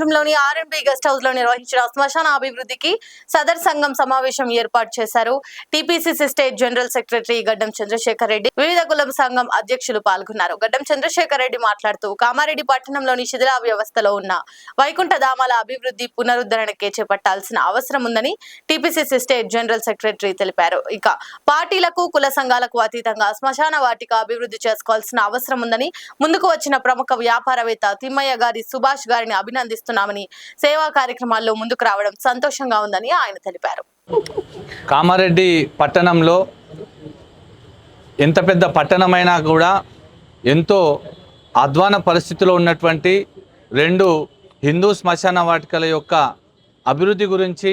సమీపంలోని ఆర్ఎండ్బి guest house లో నిర్వహించిన శ్మశాన అభివృద్ధికి సదర్ సంఘం సమావేశం ఏర్పాటు చేశారు. టీపీసీసీ స్టేట్ జనరల్ సెక్రటరీ గడ్డం చంద్రశేఖర్ రెడ్డి, వివిధ కులం సంఘం అధ్యక్షులు పాల్గొన్నారు. గడ్డం చంద్రశేఖర్ రెడ్డి మాట్లాడుతూ కామారెడ్డి పట్టణంలోని శిథిల వ్యవస్థలో ఉన్న వైకుంఠ ధామాల అభివృద్ధి పునరుద్ధరణకే చేపట్టాల్సిన అవసరం ఉందని టీపీసీసీ స్టేట్ జనరల్ సెక్రటరీ తెలిపారు. ఇక పార్టీలకు కుల సంఘాలకు అతీతంగా శ్మశాన వాటిక అభివృద్ధి చేసుకోవాల్సిన అవసరం ఉందని ముందుకు వచ్చిన ప్రముఖ వ్యాపారవేత్త తిమ్మయ్య గారి సుభాష్ గారిని అభినందిస్తున్నామని, సేవా కార్యక్రమాల్లో ముందుకు రావడం సంతోషంగా ఉందని ఆయన తెలిపారు. కామారెడ్డి పట్టణంలో ఎంత పెద్ద పట్టణమైనా కూడా ఎంతో అధ్వాన పరిస్థితిలో ఉన్నటువంటి రెండు హిందూ శ్మశాన వాటికల యొక్క అభివృద్ధి గురించి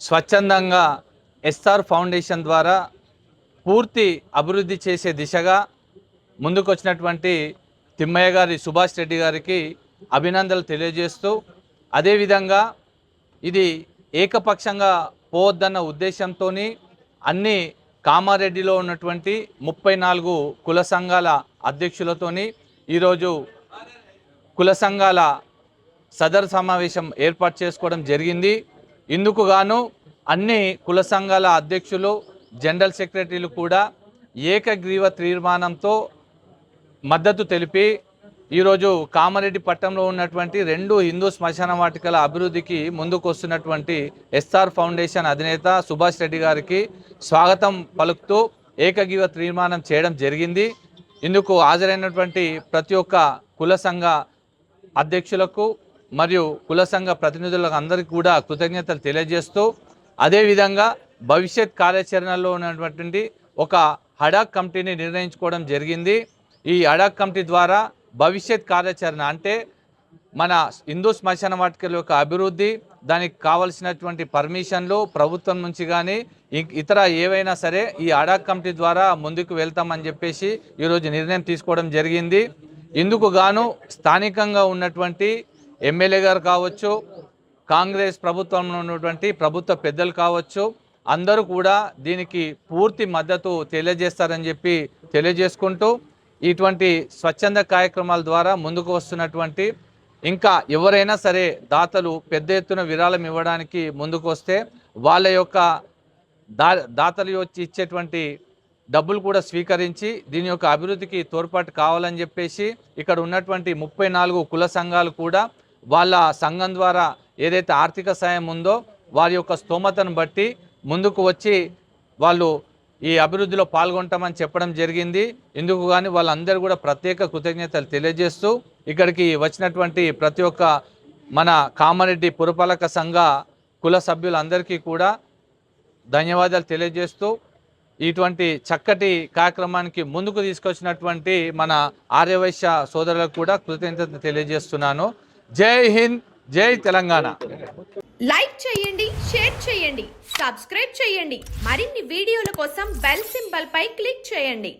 స్వచ్ఛందంగా ఎస్ఆర్ ఫౌండేషన్ ద్వారా పూర్తి అభివృద్ధి చేసే దిశగా ముందుకొచ్చినటువంటి తిమ్మయ్య గారి సుభాష్ రెడ్డి గారికి అభినందనలు తెలియజేస్తూ, అదేవిధంగా ఇది ఏకపక్షంగా పోవద్దన్న ఉద్దేశంతో అన్ని కామారెడ్డిలో ఉన్నటువంటి 34 కుల సంఘాల అధ్యక్షులతోని ఈరోజు కుల సంఘాల సదర్ సమావేశం ఏర్పాటు చేసుకోవడం జరిగింది. ఇందుకు గాను అన్ని కుల సంఘాల అధ్యక్షులు, జనరల్ సెక్రటరీలు కూడా ఏకగ్రీవ తీర్మానంతో మద్దతు తెలిపి ఈరోజు కామారెడ్డి పట్టణంలో ఉన్నటువంటి రెండు హిందూ శ్మశాన వాటికల అభివృద్ధికి ముందుకు వస్తున్నటువంటి ఎస్ఆర్ ఫౌండేషన్ అధినేత సుభాష్ రెడ్డి గారికి స్వాగతం పలుకుతూ ఏకగ్రీవ తీర్మానం చేయడం జరిగింది. ఇందుకు హాజరైనటువంటి ప్రతి ఒక్క కుల సంఘ అధ్యక్షులకు మరియు కుల సంఘ ప్రతినిధులకు అందరికీ కూడా కృతజ్ఞతలు తెలియజేస్తూ, అదేవిధంగా భవిష్యత్ కార్యాచరణలో ఉన్నటువంటి ఒక హడాక్ కమిటీని నిర్ణయించుకోవడం జరిగింది. ఈ హడాక్ కమిటీ ద్వారా భవిష్యత్ కార్యాచరణ అంటే మన హిందూ శ్మశాన వాటికల యొక్క అభివృద్ధి, దానికి కావలసినటువంటి పర్మిషన్లు ప్రభుత్వం నుంచి కానీ ఇతర ఏవైనా సరే ఈ హడాక్ కమిటీ ద్వారా ముందుకు వెళ్తామని చెప్పేసి ఈరోజు నిర్ణయం తీసుకోవడం జరిగింది. ఇందుకు గాను స్థానికంగా ఉన్నటువంటి ఎమ్మెల్యే గారు కావచ్చు, కాంగ్రెస్ ప్రభుత్వంలో ఉన్నటువంటి ప్రభుత్వ పెద్దలు కావచ్చు, అందరూ కూడా దీనికి పూర్తి మద్దతు తెలియజేస్తారని చెప్పి తెలియజేసుకుంటూ, ఇటువంటి స్వచ్ఛంద కార్యక్రమాల ద్వారా ముందుకు వస్తున్నటువంటి ఇంకా ఎవరైనా సరే దాతలు పెద్ద ఎత్తున విరాళం ఇవ్వడానికి ముందుకు వస్తే వాళ్ళ యొక్క దాతలు వచ్చి ఇచ్చేటువంటి డబ్బులు కూడా స్వీకరించి దీని యొక్క అభివృద్ధికి తోడ్పాటు కావాలని చెప్పేసి ఇక్కడ ఉన్నటువంటి 34 కుల సంఘాలు కూడా వాళ్ళ సంఘం ద్వారా ఏదైతే ఆర్థిక సాయం ఉందో వారి యొక్క స్తోమతను బట్టి ముందుకు వచ్చి వాళ్ళు ఈ అభివృద్ధిలో పాల్గొంటామని చెప్పడం జరిగింది. ఇందుకు కానీ వాళ్ళందరూ కూడా ప్రత్యేక కృతజ్ఞతలు తెలియజేస్తూ, ఇక్కడికి వచ్చినటువంటి ప్రతి ఒక్క మన కామారెడ్డి పురపాలక సంఘ కుల సభ్యులందరికీ కూడా ధన్యవాదాలు తెలియజేస్తూ, ఇటువంటి చక్కటి కార్యక్రమానికి ముందుకు తీసుకొచ్చినటువంటి మన ఆర్యవైశ్య సోదరులకు కూడా కృతజ్ఞతలు తెలియజేస్తున్నాను. జై హింద్, జై తెలంగాణ. లైక్ చేయండి, షేర్ చేయండి, సబ్స్క్రైబ్ చేయండి. మరిన్ని వీడియోల కోసం బెల్ సింబల్ పై క్లిక్ చేయండి.